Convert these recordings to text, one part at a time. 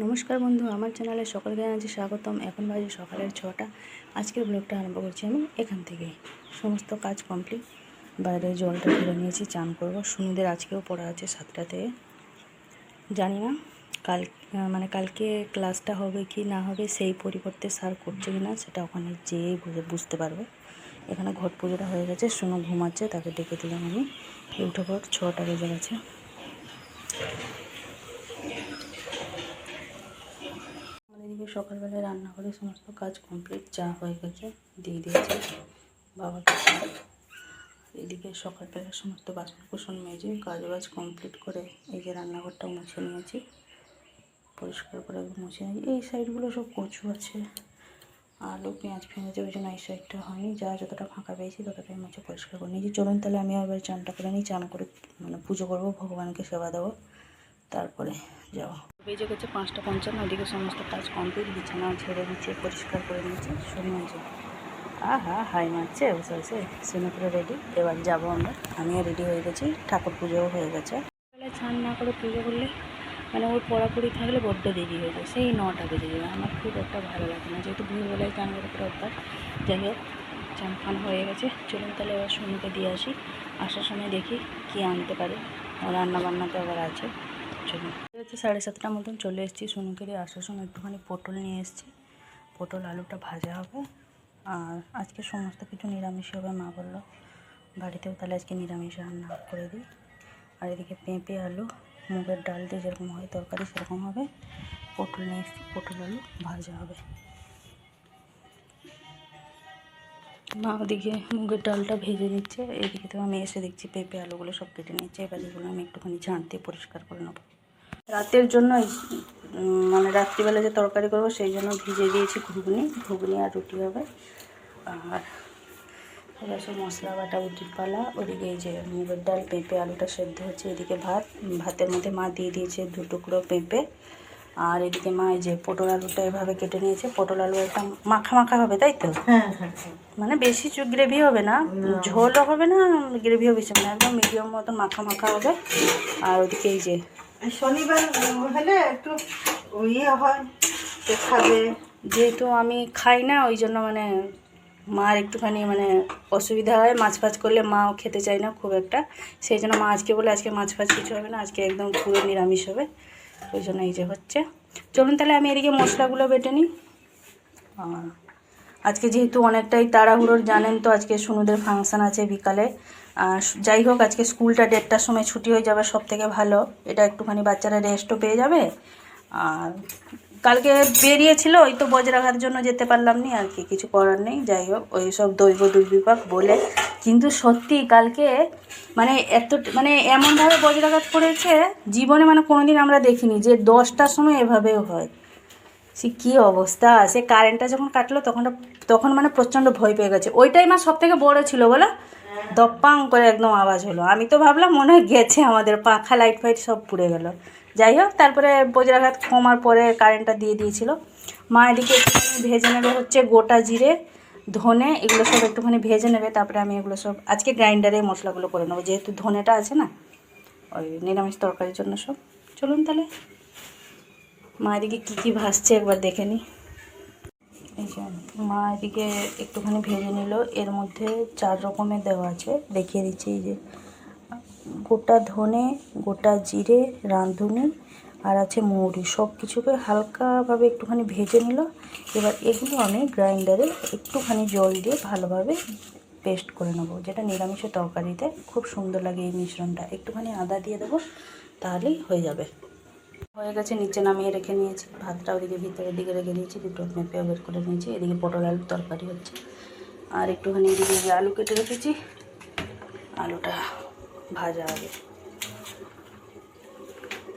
নমস্কার বন্ধু, আমার চ্যানেলে সকলকে জানাচ্ছি স্বাগতম। এখন বাজে সকালের 6টা। আজকের ব্লগটা আরম্ভ করছি আমি এখান থেকে। সমস্ত কাজ কমপ্লিট, বাইরে জলটা ঢেলে নিয়েছি, চান করবো। সুনুদের আজকেও পড়া আছে 7টা থেকে। জানি না কালকে ক্লাসটা হবে কি না হবে, সেই পরিবর্তে স্যার করছে কি না সেটা ওখানে যেয়েই বুঝতে পারবে। এখানে ঘট পুজোটা হয়ে গেছে, সুনু ঘুমাচ্ছে, তাকে ডেকে দিলাম আমি। উঠে পর 6টা বেজে গেছে। এদিকে সকালবেলায় রান্না করে সমস্ত কাজ কমপ্লিট, চা হয়ে গেছে, দিয়ে দিয়েছি বাবাকে। এদিকে সকালবেলা সমস্ত বাসন কুসন মেজে কাজ কমপ্লিট করে এই যে রান্নাঘরটা মুছে নিয়েছি, পরিষ্কার করে মুছে নিয়েছি। এই সাইডগুলো সব কচু আছে, আলু পেঁয়াজ ফেঁয়াজ, ওই জন্য এই সাইডটা হয়নি। যতটা ফাঁকা পেয়েছি ততটাই মুছে পরিষ্কার করে নিয়েছি। চলুন তাহলে আমি আবার চানটা করে নিই, চান করে পুজো করবো, ভগবানকে সেবা দেবো, তারপরে যাও। বেজে গেছে 5টা 55। ওদিকে সমস্ত কাজ কমপ্লিট, বিছানা ছেড়ে গুছিয়ে পরিষ্কার করে নিয়েছি। শুনিয়েছি হাই মারছে বসে বসে। শুনে করে রেডি, এবার যাবো আমরা। আমিও রেডি হয়ে গেছি, ঠাকুর পুজোও হয়ে গেছে। বেলায় স্নান না করে পুজো করলে ওর পড়াপড়ি থাকলে বড্ড দেরি হয়ে যায়, সেই 9টা বেজে যাবে। আমার খুব একটা ভালো লাগে না, যেহেতু ভোরবেলায় চান করে করে অভ্যাস। যাই হোক, চান ফান হয়ে গেছে। চলুন তাহলে এবার শুনুকে দিয়ে আসি। আসার সময় দেখি কি আনতে পারি, রান্না বান্না তো আবার আছে। চলুন, 7:30 মতন চলে এসেছি। শুনুকে দিয়ে আসার সময় একটুখানি পটল নিয়ে এসেছি, পটল আলুটা ভাজা হবে। আর আজকে সমস্ত কিছু নিরামিষ হবে, মা বললো বাড়িতেও, তাহলে আজকে নিরামিষ রান্না করে দিই। আর এদিকে পেঁপে আলু মুগের ডাল দিয়ে যেরকম হয় তরকারি সেরকম হবে। পটল নিয়ে এসেছি, পটল আলু ভাজা হবে। মা ওদিকে মুগের ডালটা ভেজে দিচ্ছে, এদিকে তো আমি এসে দেখছি পেঁপে আলুগুলো সব কেটে নিচ্ছে। এবার এগুলো আমি একটুখানি ঝাঁট দিয়ে পরিষ্কার করে নেবো। রাতের জন্য রাত্রিবেলা যে তরকারি করবো সেই জন্য ভিজিয়ে দিয়েছি ঘুগনি আর রুটি হবে। আর এবার সব মশলা বাটা উটির পালা। ওদিকে এই যে মুগের ডাল পেঁপে আলুটা সেদ্ধ হচ্ছে, এদিকে ভাতের মধ্যে মা দিয়ে দিয়েছে 2 টুকরো পেঁপে। আর এদিকে মা এই যে পটল আলুটা এভাবে কেটে নিয়েছে। পটল আলু একটা মাখা মাখা হবে, তাই তো? হ্যাঁ, বেশি গ্রেভি হবে না, ঝোলও হবে না, গ্রেভিও বেশি হবে না, একদম মিডিয়াম মতো মাখা মাখা হবে। আর ওদিকে এই যে শনিবার হলে একটু ইয়ে হয়, খাবে। যেহেতু আমি খাই না, ওই জন্য মার একটুখানি অসুবিধা হয়। মাছ ফাছ করলে মাও খেতে চায় না খুব একটা, সেই জন্য মা আজকে বলে আজকে মাছ ফাছ কিছু হবে না, আজকে একদম পুরো নিরামিষ হবে। ওই জন্য এই যে হচ্ছে। চলুন তাহলে আমি এদিকে মশলাগুলো বেটে নিই। আজকে যেহেতু অনেকটাই তাড়াহুড়োর, জানেন তো আজকে সুনুদের ফাংশান আছে বিকালে। যাই হোক, আজকে স্কুলটা 1:30টার সময় ছুটি হয়ে যাবে, সব থেকে ভালো এটা, একটুখানি বাচ্চারা রেস্টও পেয়ে যাবে। আর কালকে বেরিয়েছিল, ওই তো বজ্রাঘাতের জন্য যেতে পারলাম না, আর কি কিছু করার নেই। যাই হোক, ওই সব দৈব দুর্বিপাক বলে। কিন্তু সত্যি কালকে এত এমনভাবে বজ্রাঘাত পড়েছে, জীবনে কোনোদিন আমরা দেখিনি যে 10টার সময় এভাবেও হয়। সে কী অবস্থা! সে কারেন্টটা যখন কাটলো তখন প্রচণ্ড ভয় পেয়ে গেছে। ওইটাই সব থেকে বড় ছিল বলো, দপ্পাং করে একদম আওয়াজ হলো। আমি তো ভাবলাম মনে হয় গেছে, আমাদের পাখা লাইট ফাইট সব পুড়ে গেল। যাই হোক, তারপরে বজ্রাঘাত কমার পরে কারেন্টটা দিয়ে দিয়েছিল। মা এদিকে একটুখানি ভেজে নেবে হচ্ছে গোটা জিরে ধনে, এগুলো সব একটুখানি ভেজে নেবে। তারপরে আমি এগুলো সব আজকে গ্রাইন্ডারে মশলাগুলো করে নেবো, যেহেতু ধনেটা আছে না ওই নিরামিষ তরকারির জন্য সব। চলুন তাহলে মা এদিকে কী ভাজছে একবার দেখে নিই। এই যে মা এদিকে একটুখানি ভেজে নিল, এর মধ্যে 4 রকমের দেওয়া আছে, দেখিয়ে দিচ্ছি। এই যে গোটা ধনে, গোটা জিরে, রাঁধুনি আর আছে মৌরি, সব কিছুকে হালকাভাবে একটুখানি ভেজে নিল। এবার এগুলো আমি গ্রাইন্ডারে একটুখানি জল দিয়ে ভালোভাবে পেস্ট করে নেবো, যেটা নিরামিষের তরকারিতে খুব সুন্দর লাগে। এই মিশ্রণটা একটুখানি আদা দিয়ে দেবো, তাহলেই হয়ে যাবে। হয়ে গেছে, নিচে নামিয়ে রেখে নিয়েছি। ভাতটা ওদিকে ভিতরের দিকে রেখে দিয়েছি, 2টো পেঁপে বের করে নিয়েছি। এদিকে পটল আলুর তরকারি হচ্ছে। আর একটুখানি এদিকে যে আলু কেটে রেখেছি, আলুটা ভাজা হবে।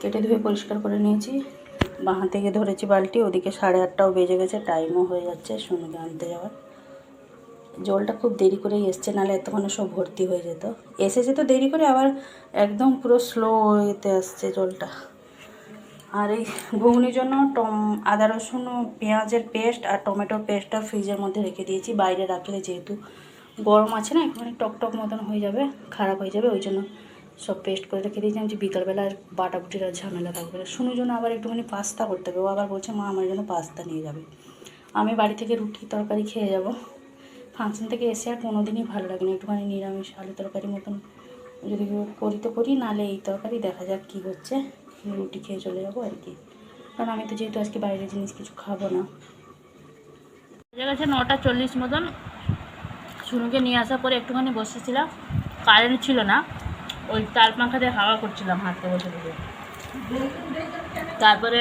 কেটে ধুয়ে পরিষ্কার করে নিয়েছি। বাঁ হাতে গিয়ে ধরেছি বালতি, ওদিকে 8:30টাও বেজে গেছে, টাইমও হয়ে যাচ্ছে সুনুকে আনতে যাওয়ার। জলটা খুব দেরি করেই এসছে, নাহলে এতক্ষণে সব ভর্তি হয়ে যেত। এসেছে তো দেরি করে, আবার একদম পুরো স্লো হতে আসছে জলটা। আর এই ঘুগনির জন্য আদা রসুন পেঁয়াজের পেস্ট আর টমেটোর পেস্টটা ফ্রিজের মধ্যে রেখে দিয়েছি। বাইরে রাখলে যেহেতু গরম আছে না, একটুখানি টকটক মতন হয়ে যাবে, খারাপ হয়ে যাবে, ওই জন্য সব পেস্ট করে রেখে দিয়েছি। আমি যে বিকালবেলা আর বাটাবুটির আর ঝামেলা থাকবে না। শুনুর জন্য আবার একটুখানি পাস্তা করতে হবে। ও আবার বলছে মা আমার জন্য পাস্তা নিয়ে যাবে। আমি বাড়ি থেকে রুটি তরকারি খেয়ে যাব। ফাংশন থেকে এসে আর কোনো দিনই ভালো লাগে না, একটুখানি নিরামিষ আলু তরকারি মতন যদি করি তো করি, নাহলে এই তরকারি দেখা যাক কী হচ্ছে, রুটি খেয়ে চলে যাবো আর কি। কারণ আমি তো যেহেতু আজকে বাইরের জিনিস কিছু খাবো না। গেছে 9:40 মতন। শুনুকে নিয়ে আসার পরে একটুখানি বসেছিলাম, কারেন্ট ছিল না, ওই তার পাখা দিয়ে হাওয়া করছিলাম হাঁটতে বসে বসে। তারপরে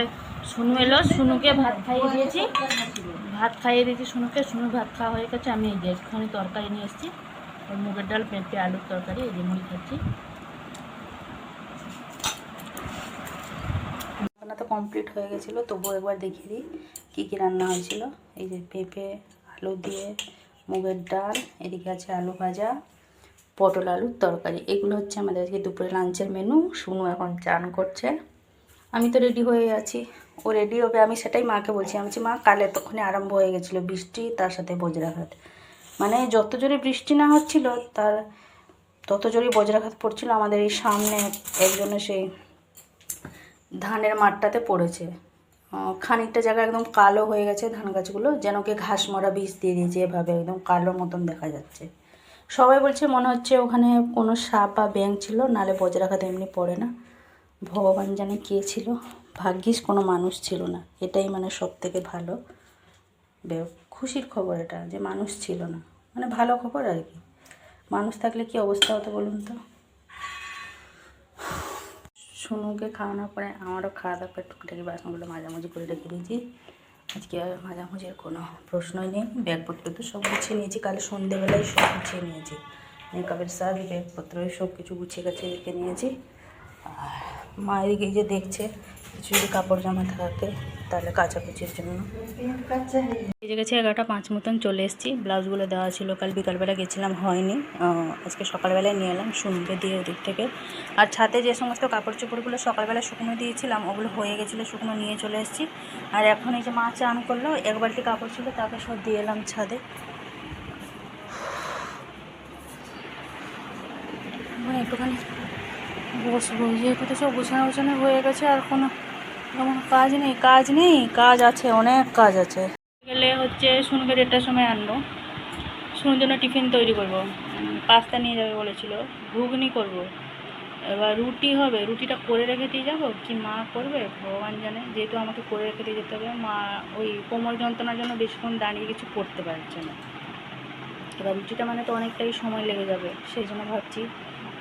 শুনু এলো, শুনুকে ভাত খাইয়ে দিয়েছি, শুনুকে। শুনু ভাত খাওয়া হয়ে গেছে। আমি এই যে একটুখানি তরকারি নিয়ে এসেছি, ওই মুগের ডাল পেঁপে আলুর তরকারি, এই যে মুড়ি খাচ্ছি। রান্না তো কমপ্লিট হয়ে গেছিলো, তবুও একবার দেখিয়ে দিই কী কী রান্না হয়েছিল। এই যে পেঁপে আলু দিয়ে মুগের ডাল, এদিকে আছে আলু ভাজা, পটল আলুর তরকারি। এগুলো হচ্ছে আমাদের আজকে দুপুরে লাঞ্চের মেনু। শুনু এখন চান করছে, আমি তো রেডি হয়ে আছি, ও রেডি হবে। আমি সেটাই মাকে বলছি, আমি বলছি মা কালে তখনই আরম্ভ হয়ে গেছিলো বৃষ্টি, তার সাথে বজ্রাঘাত। মানে যত জোরে বৃষ্টি না হচ্ছিল তার তত জোরেই বজ্রাঘাত পড়ছিল। আমাদের এই সামনে একজনের সেই ধানের মাঠটাতে পড়েছে, খানিকটা জায়গা একদম কালো হয়ে গেছে ধান গাছগুলো, যেন কি ঘাস মরা বীজ দিয়ে দিয়েছে, এভাবে একদম কালো মতন দেখা যাচ্ছে। সবাই বলছে মনে হচ্ছে ওখানে কোনো সাপ বা ব্যাঙ ছিল, নাহলে বজ্রাঘাত এমনি পড়ে না। ভগবান জানে কে ছিল, ভাগ্যিস কোনো মানুষ ছিল না। এটাই মানে সব থেকে ভালো খুশির খবর এটা, যে মানুষ ছিল না, মানে ভালো খবর আর কি। মানুষ থাকলে কি অবস্থা হতো বলুন তো। শুনুকে খাওয়ানোর পরে আমারও খাওয়া দাওয়া করে টুকটাকি বাসনগুলো মাঝামাঝি করে রেখে দিয়েছি। আজকে আর মাঝামাঝির কোনো প্রশ্নই নেই। ব্যাগপত্র তো সব গুছিয়ে নিয়েছি, কাল সন্ধ্যেবেলায় সব গুছিয়ে নিয়েছি। মেকআপের সাজ ব্যাগপত্র সব কিছু গুছিয়ে গাছিয়ে রেখে নিয়েছি। আর মা এদিকে যে দেখছে কিছু যদি কাপড় জামা থাকে তাহলে কাচাকুচির জন্য। বেজে গেছে 11:05 মতন, চলে এসেছি। ব্লাউজগুলো দেওয়া ছিল, কাল বিকালবেলা গেছিলাম, হয়নি, আজকে সকালবেলায় নিয়ে এলাম শুনতে দিয়ে ওদিক থেকে। আর ছাদে যে সমস্ত কাপড় চোপড়গুলো সকালবেলা শুকনো দিয়েছিলাম ওগুলো হয়ে গেছিলো, শুকনো নিয়ে চলে এসেছি। আর এখন এই যে মা চান করলো, এক বালতি কাপড় ছিল তাকে সব দিয়ে এলাম ছাদে। মানে একটুখানি বসবো, যেহেতু তো সব গোছানো হয়ে গেছে, আর কোনো তেমন কাজ নেই, কাজ আছে, অনেক কাজ আছে। গেলে হচ্ছে শুনুকে 1টার সময় আনবো, শুনুর জন্য টিফিন তৈরি করবো। পাস্তা নিয়ে যাবে বলেছিল, ঘুগনি করব, এবার রুটি হবে, রুটিটা করে রেখে দিয়ে যাবো কি মা করবে ভগবান জানে। যেহেতু আমাকে করে রেখে দিয়ে যেতে হবে, মা ওই কোমর যন্ত্রণার জন্য বেশিক্ষণ দাঁড়িয়ে কিছু করতে পারছে না। এবার রুটিটা মানে তো অনেকটাই সময় লেগে যাবে, সেই জন্য ভাবছি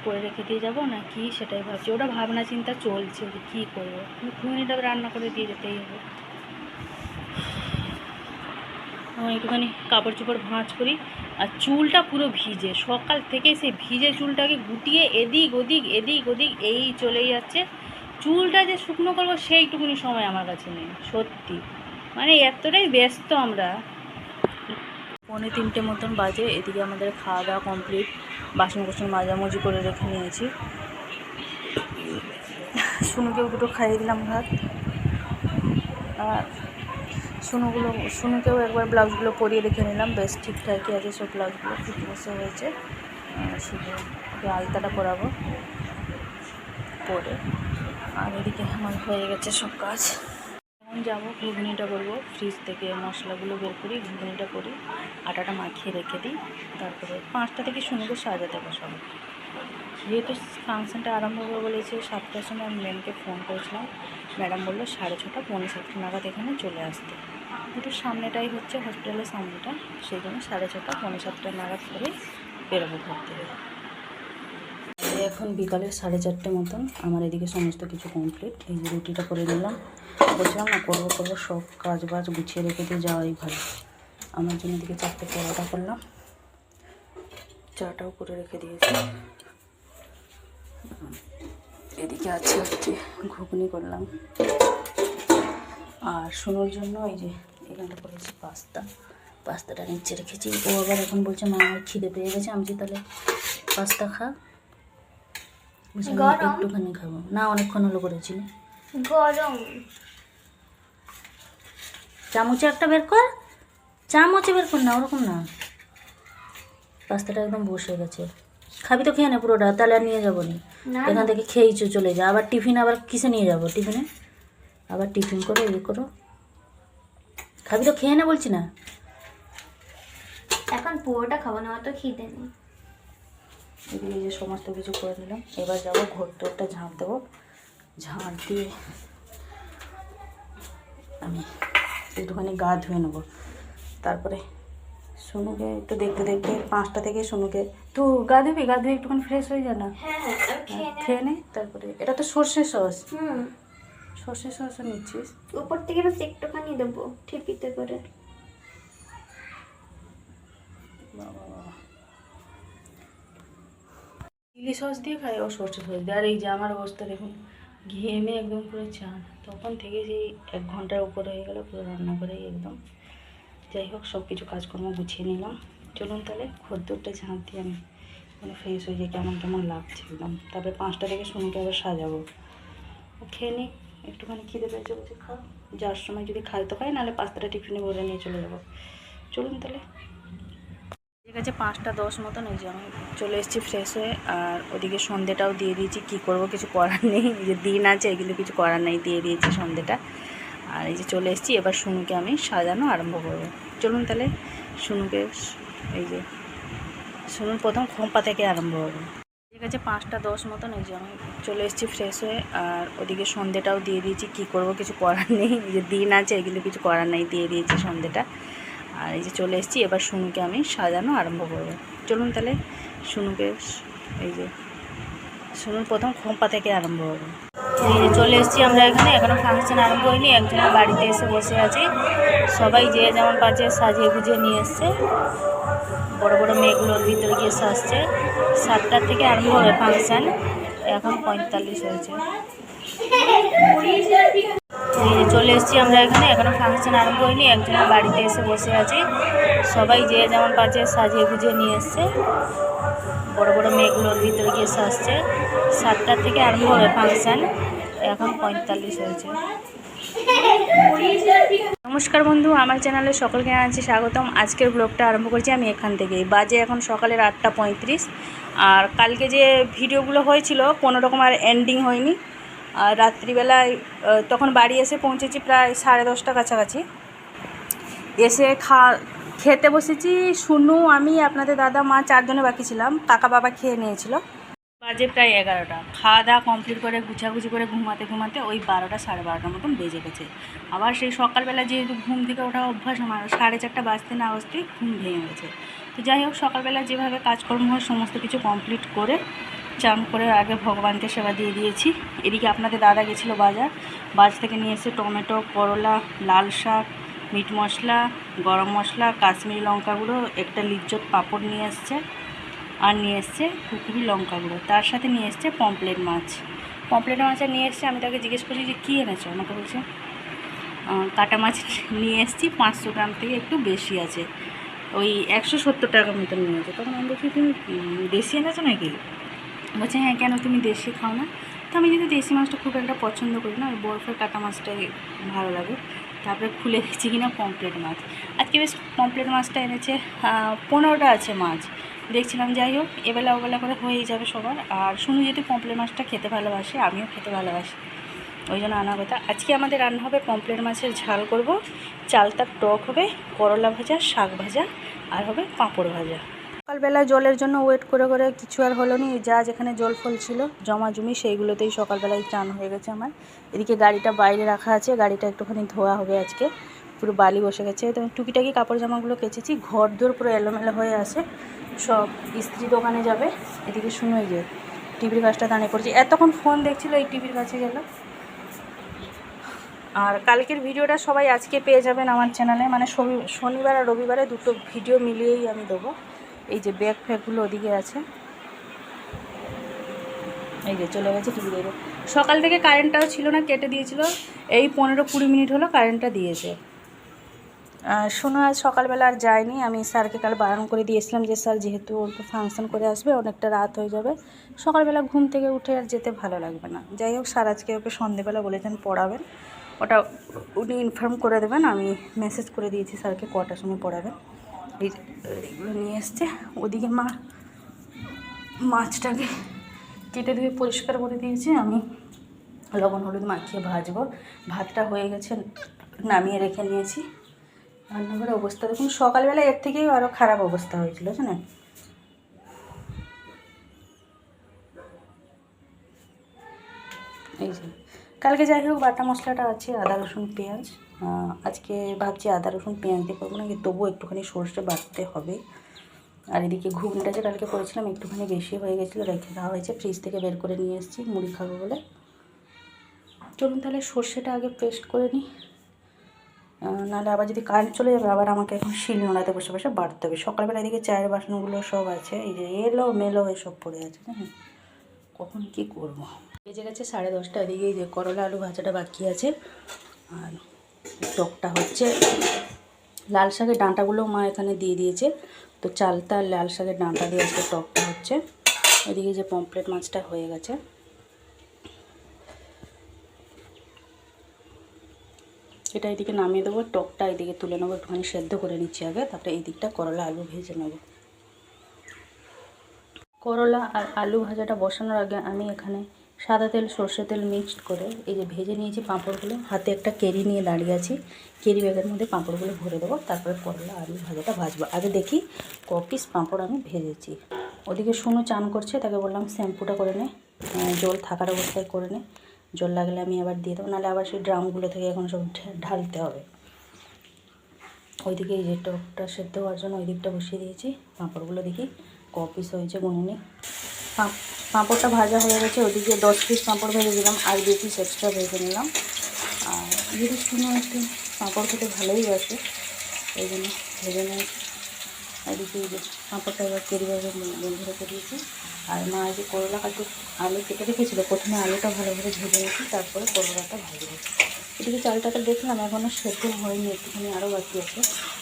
করে রেখে দিয়ে যাবো না কি, সেটাই ভাবছি। ওটা ভাবনা চিন্তা চলছে যে কী করবো, ঘুগনিটা রান্না করে দিয়ে যেতেই হবে। একটুখানি কাপড় চোপড় ভাঁজ করি। আর চুলটা পুরো ভিজে, সকাল থেকে সেই ভিজে চুলটাকে গুটিয়ে এদিক ওদিক এই চলেই যাচ্ছে। চুলটা যে শুকনো করবো সেইটুকুনি সময় আমার কাছে নেই সত্যি, মানে এতটাই ব্যস্ত আমরা। 2:45 মতন বাজে, এদিকে আমাদের খাওয়া দাওয়া কমপ্লিট, বাসন কোসন মাজামুজি করে রেখে নিয়েছি। শুনুকেও দুটো খাইয়ে দিলাম ভাত। আর শুনুকেও একবার ব্লাউজগুলো পরিয়ে রেখে নিলাম, বেশ ঠিকঠাকই আছে সব ব্লাউজগুলো, ফিটনেসও হয়েছে। শুধু আলতাটা পরাবো পরে। আর এদিকে আমার হয়ে গেছে সব কাজ। এখন যাবো ঘুগনিটা করবো, ফ্রিজ থেকে মশলাগুলো বের করি, ঘুগনিটা করি, আটাটা মাখিয়ে রেখে দিই। তারপরে 5টা থেকে শুনুকে সাজাতে বসাবো। যেহেতু ফাংশনটা আরম্ভ হবে বলেছে 7টার সময়, আমি ম্যামকে ফোন করেছিলাম, ম্যাডাম বললো 6:30 পৌনে 7টা নাগাদ এখানে চলে আসতে। একটু সামনেটাই হচ্ছে হসপিটালের সামনেটা, সেই জন্য 6:30 পৌনে 7টা নাগাদ করে বেরোবো ঘর থেকে। এখন বিকালের 4:30 মতন, আমার এদিকে সমস্ত কিছু কমপ্লিট। এই যে রুটিটা করে নিলাম, বলছিলাম না করবো সব কাজ বাজ গুছিয়ে রেখে দিয়ে যাওয়াই ভালো। আমার জন্য এদিকে 4টে পরোটা করলাম, চাটাও করে রেখে দিয়েছি। এদিকে আছে হচ্ছে ঘুগনি করলাম। আর শুনুর জন্য এই যে এখানটা করেছি পাস্তাটা নিচে রেখেছি। ও আবার এখন বলছে মা আমার খিদে পেয়ে গেছে। আমি তাহলে পাস্তা খা, একটুখানি খাবো না, অনেকক্ষণ হলো করেছি গরম। চামচে একটা বের কর, চামচে বের কর না, ওরকম না। পাস্তাটা একদম বসে গেছে, খাবি তো খেয়ে নে পুরোটা, তাহলে আর নিয়ে যাবো নি। না এখান থেকে খেয়েছো চলে যা, আবার টিফিন আবার কিসে নিয়ে যাবো? টিফিনে আবার টিফিন করো, ইয়ে করো। খাবি তো খেয়ে না বলছি না। এখন পুরোটা খাবো না, অত খিদে নেই। এদিকে যে সমস্ত কিছু করে নিলাম, এবার যাবো ঘর টোরটা ঝাঁট দেবো। ঝাঁট দিয়ে আমি একটুখানি গা ধুয়ে নেবো। তারপরে সোনুকে একটু দেখতে দেখতে 5টা থেকে সোনুকে তো গা ধুবি, গা ধুয়ে একটুখানি ফ্রেশ হয়ে যা না। হ্যাঁ হ্যাঁ, আমি খেয়ে নেব। খেয়ে নে। তারপরে এটা তো সর্ষে সস, হুম, সর্ষে সসও নিচ্ছিস? উপর থেকে বাস একটুখানি দেবো ঠিপিতে করে। চিলি সস দিয়ে খাই, ও সর্ষে সস দিয়ে। আর এই যে আমার অবস্থা দেখুন, ঘেমে একদম পুরো চান। তখন থেকে সেই 1 ঘন্টার উপর হয়ে গেল পুরো রান্না করেই একদম। যাই হোক, সব কিছু কাজকর্ম গুছিয়ে নিলাম। চলুন তাহলে খদ্দরটা ঝাঁট দিয়ে আমি মানে ফ্রেশ হয়ে যাই, কেমন কেমন লাগছে একদম। তারপরে 5টা থেকে সোনুকে আবার সাজাবো। ও খেয়ে নিই, একটুখানি খিদে পেয়েছে বলছে খা। যাওয়ার সময় যদি খাই তো খাই, নাহলে 5টা টিফিনে ভরে নিয়ে চলে যাবো। চলুন তাহলে। ঠিক আছে, 5টা 10 মতন। এই যে আমি চলে এসেছি ফ্রেশ হয়ে। আর ওদিকে সন্ধেটাও দিয়ে দিয়েছি। কি করব, কিছু করার নেই। এই যে দিন আছে কিন্তু কিছু করার নেই, দিয়ে দিয়েছি সন্ধেটা। আর এই যে চলে এসেছি, এবার সোনুকে আমি সাজানো আরম্ভ করবো। চলুন তাহলে সোনুকে, এই যে সোনুর প্রথম খোঁপা থেকে আরম্ভ হবে। ঠিক আছে, 5টা 10 মতন। এই যে আমি চলে এসেছি ফ্রেশ হয়ে। আর ওদিকে সন্ধেটাও দিয়ে দিয়েছি। কি করব, কিছু করার নেই। এই যে দিন আছে কিন্তু কিছু করার নেই, দিয়ে দিয়েছি সন্ধেটা। আর এই যে চলে এসেছি, এবার সোনুকে আমি সাজানো আরম্ভ করব। চলুন তাহলে সোনুকে, এই যে সোনুর প্রথম খোঁপা থেকে আরম্ভ হবে। এই যে চলে এসেছি আমরা এখানে, এখনও ফাংশন আরম্ভ হয়নি। একজনের বাড়িতে এসে বসে আছি। সবাই যে যেমন পাচ্ছে সাজিয়ে গুজিয়ে নিয়ে এসছে। বড় বড় মেয়েগুলোর ভিতরে গিয়ে সাজছে। 7টার থেকে আরম্ভ হবে ফাংশন, এখন 45 হয়েছে। এই যে চলে এসেছি আমরা এখানে, এখনও ফাংশন আরম্ভ হয়নি। একজনের বাড়িতে এসে বসে আছি। সবাই যে যেমন পাচ্ছে সাজিয়ে গুজিয়ে নিয়ে এসছে। বড় বড় মেয়েগুলোর ভিতরে গিয়ে সাজছে। 7টার থেকে আরম্ভ হবে ফাংশন, এখন 45 হয়েছে। নমস্কার বন্ধু, আমার চ্যানেলে সকলকে জানাচ্ছি স্বাগতম। আজকের ব্লগটা আরম্ভ করছি আমি এখান থেকেই। বাজে এখন সকালের 8টা 35। আর কালকে যে ভিডিওগুলো হয়েছিল কোনো রকম আর এন্ডিং হয়নি। আর রাত্রিবেলায় তখন বাড়ি এসে পৌঁছেছি প্রায় 10:30 কাছাকাছি। এসে খেতে বসেছি। শুনু, আমি, আপনাদের দাদা, মা 4 জনে বাকি ছিলাম। কাকা বাবা খেয়ে নিয়েছিল। বাজে প্রায় 11টা। খাওয়া দাওয়া কমপ্লিট করে গুছাগুছি করে ঘুমাতে ঘুমাতে ওই 12টা 12:30 মতন বেজে গেছে। আবার সেই সকালবেলা যেহেতু ঘুম থেকে ওঠা অভ্যাস আমার, 4:30 বাজতে না বাজতেই ঘুম ভেঙে গেছে। তো যাই হোক, সকালবেলা যেভাবে কাজকর্ম হয় সমস্ত কিছু কমপ্লিট করে চান করে আগে ভগবানকে সেবা দিয়ে দিয়েছি। এদিকে আপনাদের দাদা গেছিলো বাজার থেকে নিয়ে এসে টমেটো, করলা, লাল শাক, মিট মশলা, গরম মশলা, কাশ্মীরি লঙ্কা গুঁড়ো, একটা লিজ্জত পাঁপড় নিয়ে এসছে। আর নিয়ে এসছে কুকুরি লঙ্কা গুঁড়ো। তার সাথে নিয়ে এসছে পমপ্লেট মাছ। পমপ্লেট মাছটা নিয়ে এসছে। আমি তাকে জিজ্ঞেস করছি যে কী এনেছো, আমাকে বলছে কাটা মাছ নিয়ে এসছি, 500 গ্রাম থেকে একটু বেশি আছে, ওই 170 টাকা মতন নিয়েছে। তখন আমি বলছি তুমি দেশি এনেছো নাকি? বলছে হ্যাঁ, কেন তুমি দেশি খাও না? তো আমি যদি দেশি মাছটা খুব একটা পছন্দ করি না, ওই বরফের কাটা মাছটাই ভালো লাগে। তারপরে খুলে দেখছি কিনা পমপ্লেট মাছ। আজকে বেশ পমপ্লেট মাছটা এনেছে। 15টা আছে মাছ দেখছিলাম। যাই হোক, এবেলা ওবেলা করে হয়েই যাবে সবার। আর শুনু যেহেতু পমপ্লেট মাছটা খেতে ভালোবাসে, আমিও খেতে ভালোবাসি, ওই জন্য আনা কথা। আজকে আমাদের রান্না হবে পমপ্লেট মাছের ঝাল করব, চালতার টক হবে, করলা ভাজা, শাক ভাজা, আর হবে পাঁপড় ভাজা। সকালবেলা জলের জন্য ওয়েট করে করে কিছু আর হলো নি। যা যেখানে জল ফল ছিল জমা জমি সেইগুলোতেই সকালবেলায় চান হয়ে গেছে আমার। এদিকে গাড়িটা বাইরে রাখা আছে, গাড়িটা একটুখানি ধোয়া হবে আজকে। পুরো বালি বসে গেছে। তো টুকিটাকি কাপড় জামাগুলো কেচেছি। ঘর দোর পুরো এলোমেলো হয়ে আছে, সব ইস্ত্রি দোকানে যাবে। এদিকে শুনো, এই যে টিভির কাছটা দাঁড়িয়ে পড়েছি, এতক্ষণ ফোন দেখছিল, এই টিভির কাছে গেল। আর কালকের ভিডিওটা সবাই আজকে পেয়ে যাবেন আমার চ্যানেলে, মানে শনিবার আর রবিবারে দুটো ভিডিও মিলিয়েই আমি দেবো। এই যে ব্যাগ ফ্যাগগুলো ওদিকে আছে। এই যে চলে গেছে টিভি দেখে। সকাল থেকে কারেন্টটাও ছিল না, কেটে দিয়েছিল। এই 15-20 মিনিট হলো কারেন্টটা দিয়েছে। শোনো, আজ সকালবেলা আর যায়নি। আমি স্যারকে কাল বারণ করে দিয়েছিলাম যে স্যার যেহেতু ফাংশন করে আসবে, অনেকটা রাত হয়ে যাবে, সকালবেলা ঘুম থেকে উঠে আর যেতে ভালো লাগবে না। যাই হোক, স্যার আজকে ওকে সন্ধেবেলা বলেছেন পড়াবেন, ওটা উনি ইনফর্ম করে দেবেন। আমি মেসেজ করে দিয়েছি স্যারকে কটার সময় পড়াবেন। এইগুলো নিয়ে এসছে। ওদিকে মা মাছটাকে কেটে ধুয়ে পরিষ্কার করে দিয়েছি। আমি লবণ হলুদ মাখিয়ে ভাজবো। ভাতটা হয়ে গেছে, নামিয়ে রেখে নিয়েছি। রান্নাঘরের অবস্থা দেখুন, সকালবেলা এর থেকেই আরও খারাপ অবস্থা হয়েছিল জানেন। এই যে কালকে যাই হোক বাটা মশলাটা আছে, আদা রসুন পেঁয়াজ। আজকে ভাবছি আদা রসুন পেঁয়াজ দিয়ে করবো না, তবুও একটুখানি সর্ষে বাটতে হবে। আর এদিকে ঘুগনিটা যে কালকে করেছিলাম একটুখানি বেশি হয়ে গেছিলো, রেখে দেওয়া হয়েছে, ফ্রিজ থেকে বের করে নিয়ে এসেছি মুড়ি খাবো বলে। চলুন তাহলে সর্ষেটা আগে পেস্ট করে নিই, নাহলে আবার যদি কারেন্ট চলে যাবে আবার আমাকে এখন শিল নোড়াতে বসে বসে বাড়তে হবে। সকালবেলা এদিকে চায়ের বাসনগুলো সব আছে, এই যে এলো মেলো এসব পড়ে আছে জানেন, কখন কি করব। বেজে গেছে 10:30। এদিকে এই যে করলা আলু ভাজাটা বাকি আছে, আর টকটা হচ্ছে। লাল শাকের ডাঁটাগুলো মা এখানে দিয়ে দিয়েছে, তো চালতা আর লাল শাকের ডাঁটা দিয়ে আজকে টকটা হচ্ছে। এদিকে যে পমফ্রেট মাছটা হয়ে গেছে, এটা এদিকে নামিয়ে দেবো। টকটা এদিকে তুলে নেবো, একটুখানি সেদ্ধ করে নিচ্ছি আগে, তারপরে এই দিকটা করলা আলু ভেজে নেব। করলা আর আলু ভাজাটা বসানোর আগে আমি এখানে সাদা তেল সর্ষে তেল মিক্সড করে এই যে ভেজে নিয়েছি পাঁপড়গুলো। হাতে একটা কেরি নিয়ে দাঁড়িয়ে আছি, কেরি ব্যাগের মধ্যে পাঁপড়গুলো ভরে দেবো, তারপরে করলা আলু ভাজাটা ভাজবো। আগে দেখি ক পিস পাঁপড় আমি ভেজেছি। ওদিকে শুনু চান করছে, তাকে বললাম শ্যাম্পুটা করে নে, জল থাকার অবস্থায় করে নে, জল লাগলে আমি আবার দিয়ে দেবো, নাহলে আবার সেই ড্রামগুলো থেকে এখন সব ঢালতে হবে। ওইদিকে এই যে টকটা সেদ্ধ হওয়ার জন্য ওই দিকটা বসিয়ে দিয়েছি। পাঁপড়গুলো দেখি ক পিস হয়েছে গুনুনি। পাঁপড়টা ভাজা হয়ে গেছে, ওদিকে 10 পিস পাঁপড় ভেজে দিলাম, আর 2 পিস এক্সট্রা ভেজে নিলাম। আর যদি শুনে একটু পাঁপড় খেতে ভালোই বাসে, এই জন্য ভেজে নিয়েছি। এদিকে এই যে পাঁপড়টা এবার কেরিভাবে বন্ধ রেখে দিয়েছি। আর মা এই যে করলা আলু কেটে রেখেছিলো, প্রথমে আলুটা ভালোভাবে ভেজে নিয়েছি, তারপরে করলাটা ভাজবো। এদিকে চালটাটা দেখলাম এখনও সেদ্ধ হয়নি, একটুখানি আরও বাকি আছে,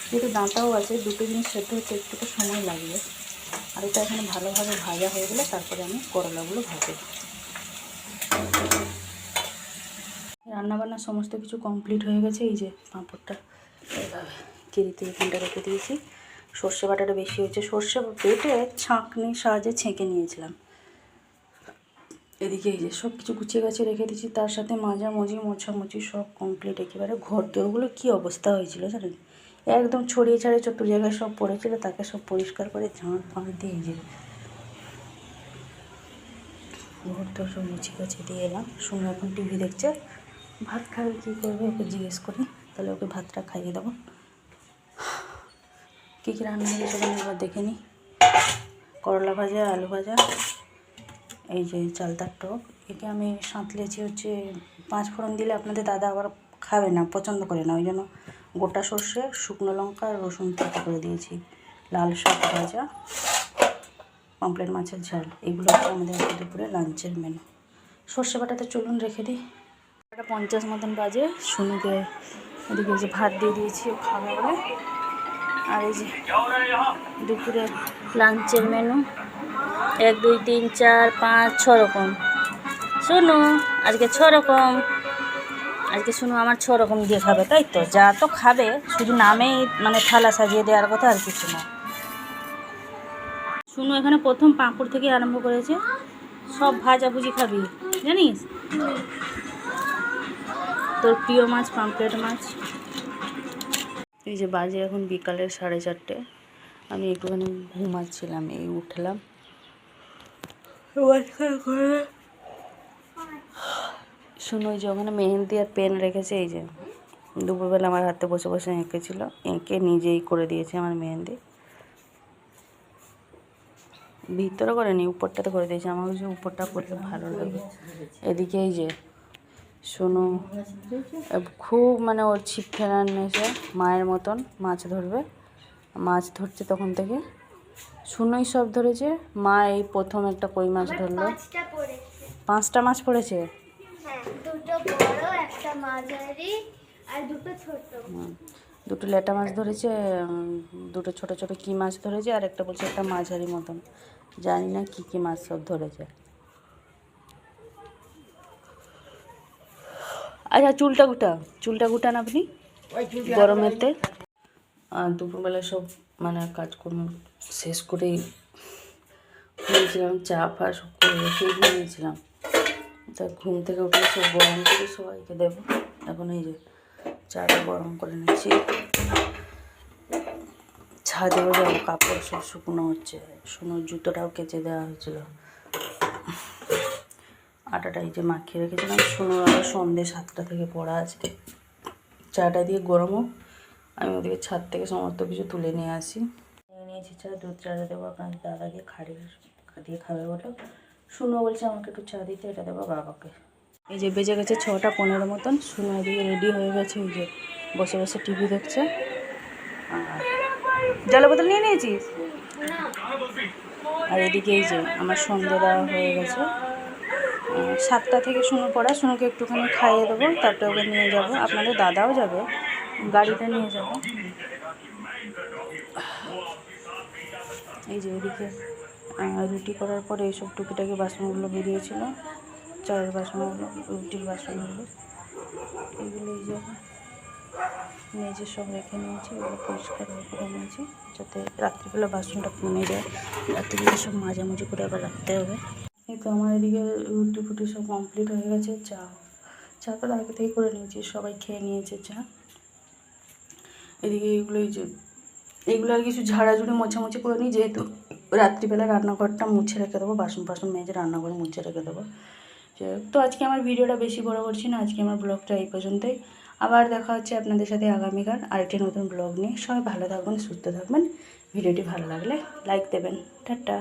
যেহেতু ডাঁটাও আছে, দুটো জিনিস সেদ্ধ হতে একটু তো সময় লাগবে। আর এটা এখানে ভালোভাবে ভাজা হয়ে গেলে তারপরে আমি করলাগুলো ভাজবো। রান্নাবান্না সমস্ত কিছু কমপ্লিট হয়ে গেছে। এই যে পাঁপড়টা এইভাবে কেরিতে এখানটা রেখে দিয়েছি। সর্ষে বাটাটা বেশি হয়েছে, সর্ষে বেটে ছাঁকনির সাহায্যে ছেঁকে নিয়েছিলাম। এদিকে এই যে সব কিছু গুছিয়ে গাছিয়ে রেখে দিয়েছি, তার সাথে মাজামুজি মোছামুছি সব কমপ্লিট। একেবারে ঘর দোরগুলো কী অবস্থা হয়েছিল জানেন, একদম ছড়িয়ে ছাড়িয়ে চতুর জায়গায় সব পড়েছিল, তাকে সব পরিষ্কার করে ঝাঁট ফাঁট দিয়ে যে ঘর দোর সব মুছিয়ে গাছিয়ে দিয়ে এলাম। শুনে এখন টিভি দেখছে, ভাত খাবে কী করবে ওকে জিজ্ঞেস করি, তাহলে ওকে ভাতটা খাইয়ে দেবো। কী কী রান্না হয়েছে সেটা এবার দেখে নিই। করলা ভাজা, আলু ভাজা, এই যে চালতার টক, একে আমি সাঁতলেছি হচ্ছে 5 ফোড়ন দিলে আপনাদের দাদা আবার খাবে না, পছন্দ করে না, ওই জন্য গোটা সর্ষে, শুকনো লঙ্কা আর রসুন থেঁতো করে দিয়েছি। লাল শাক ভাজা, পমফ্রেট মাছের ঝাল, এগুলো হচ্ছে আমাদের দুপুরে লাঞ্চের মেনু। সর্ষে বাটাটা চলুন রেখে দিই। 50 মতন বাজে, শুনুকে এদিকে যে ভাত দিয়ে দিয়েছি ও খাবে বলে। আর এই যে দুপুরে লাঞ্চের মেনু 1 2 3 4 5 6 রকম। শুনু আজকে 6 রকম, আজকে শুনু আমার 6 রকম দিয়ে খাবে, তাই তো? যা তো খাবে, শুধু নামেই মানে থালা সাজিয়ে দেওয়ার কথা, আর কিছু না। শুনু এখানে প্রথম পাঁপড় থেকে আরম্ভ করেছে, সব ভাজাভুজি খাবি জানিস? তোর প্রিয় মাছ পমফ্রেট মাছ। এই যে বাজে এখন বিকালের 4:30, আমি একটুখানি ঘুমাচ্ছিলাম, এই উঠলাম। শুনো ওই যে ওখানে মেহেন্দি আর পেন রেখেছে, এই যে দুপুরবেলা আমার হাতে বসে বসে এঁকেছিল, এঁকে নিজেই করে দিয়েছে আমার মেহেন্দি। ভিতরে করেনি, উপরটাতে করে দিয়েছে, আমার কাছে উপরটা করলে ভালো লাগে। এদিকে এই যে শোনো খুব মানে ওর ছিপ ফেরার নেশে, মায়ের মতন মাছ ধরবে, মাছ ধরছে তখন থেকে। শুনোই সব ধরেছে, মা এই প্রথম একটা কই মাছ ধরলো। 5টা মাছ পড়েছে, দুটো বড়, একটা মাঝারি আর দুটো ছোট। দুটো লেটা মাছ ধরেছে, দুটো ছোট ছোট কি মাছ ধরেছে, আর একটা বলছে একটা মাঝারি মতন, জানি না কি কি মাছ সব ধরেছে। আচ্ছা চুলটা গুটান আপনি গরমেতে। আর দুপুরবেলা সব মানে কাজকর্ম শেষ করে নিয়েছিলাম চা ফা সব করে রেখে নিয়েছিলাম। তা ঘুম থেকে উঠে সব গরম করে সবাইকে দেবো। এখন এই যে চাটা গরম করে নিচ্ছি। ছাদেও যাবো, কাপড় সব শুকনো হচ্ছে। শুকনো জুতোটাও কেচে দেওয়া হয়েছিল। আটাটা এই যে মাখিয়ে রেখেছিলাম। শুনো আবার সন্ধ্যে 7টা থেকে পড়া আছে। চাটা দিয়ে গরম হোক, আমি ওদিকে ছাদ থেকে সমস্ত কিছু তুলে নিয়ে আসি। নিয়ে নিয়েছি চা, দুধ চাটা দেবো আপনার দাদা দিয়ে দিয়ে খাবে বলো। শুনো বলছে আমাকে একটু চা দিতে, এটা দেবো বাবাকে। এই যে বেজে গেছে 6টা 15 মতন। শুনো এদিকে রেডি হয়ে গেছে, এই যে বসে বসে টিভি দেখছে। আর জলের বোতল নিয়ে নিয়েছিস? আর এদিকে এই যে আমার সন্ধ্যে দেওয়া হয়ে গেছে। 7টা থেকে শুনো পড়া, শুনোকে একটুখানি খাইয়ে দেবো, তারপরে ওকে নিয়ে যাব। আপনাদের দাদাও যাবে, গাড়িটা নিয়ে যাব। এই যে এদিকে রুটি করার পরে এইসব টুকিটাকি বাসনগুলো বেরিয়েছিল, চায়ের বাসনগুলো, রুটির বাসনগুলো, এগুলো এই যে মেজে সব রেখে নিয়েছি। এগুলো পরিষ্কার করে নিয়েছি যাতে রাত্রিবেলা বাসনটা কমে যায়। রাত্রিবেলা সব মাঝামাঝি করে আবার রাখতে হবে। এই তো আমার এদিকে রুটি ফুটি সব কমপ্লিট হয়ে গেছে। চা তো আগে থেকেই করে নিয়েছি, সবাই খেয়ে নিয়েছে চা। এদিকে এইগুলো আর কিছু ঝাড়াঝুড়ি মোছামুছি করে নিই, যেহেতু রাত্রিবেলা রান্নাঘরটা মুছে রেখে দেবো, বাসন মেজে রান্নাঘরে মুছে রেখে দেবো। তো আজকে আমার ভিডিওটা বেশি বড় করছি না, আজকে আমার ব্লগটা এই পর্যন্তই। আবার দেখা হচ্ছে আপনাদের সাথে আগামীকাল আরেকটি নতুন ব্লগ নিয়ে। সবাই ভালো থাকবেন, সুস্থ থাকবেন। ভিডিওটি ভালো লাগলে লাইক দেবেন। টাটা।